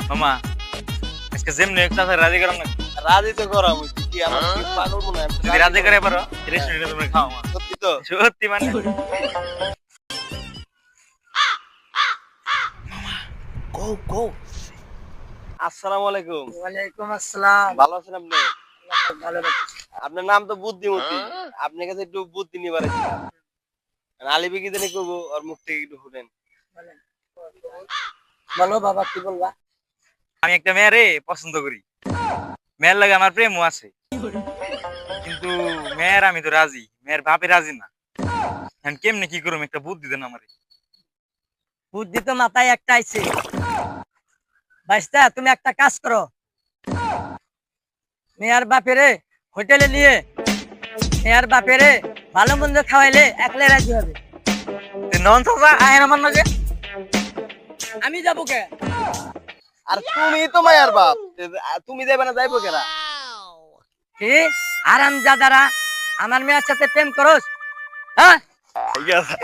মামা আজকে যেমনি একটা আছে রাজি করাম না। রাজি তো করাম কি আমার কি পাগল মনে হয় যদি রাজি করে পারো রেস্টুরেন্টে তোমরা খাও মা। সত্যি তো সত্যি মানে কও কও আসসালামু আলাইকুম ওয়ালাইকুম আসসালাম। ভালো আছেন আপনি ভালো রাখছি। আপনার নাম তো বুদ্ধিমতী আপনার কাছে একটু বুদ্ধি নিবার আসছিলাম আলিবি কি জানি করবো আর মুখ থেকে একটু শুনেন বলেন। বলো বাবা কি বলবা? আমি একটা মেয়েরে পছন্দ করি, মেয়ের লাগে আমার প্রেমও আছে, কিন্তু মেয়ের আমি তো রাজি, মেয়ের বাপে রাজি না। এখন কেমনে কি করুম একটা বুদ্ধি দেন আমারে। বুদ্ধি তো মাথায় একটা আইছে। বাইস্তা তুমি একটা কাজ করো, মেয়ার বাপেরে হোটেলে নিয়ে মেয়ার বাপেরে ভালো মন্দ খাওয়াইলে একলাই রাজি হবে। নন চাচা আহেন আমার লগে। আমি যাবো কে? আর তুমি তো মায়ার বাপ তুমি যাবে না যাইবো কেরা কি আরাম জাদারা আমার মেয়ের সাথে প্রেম করস? হ্যাঁ ঠিক আছে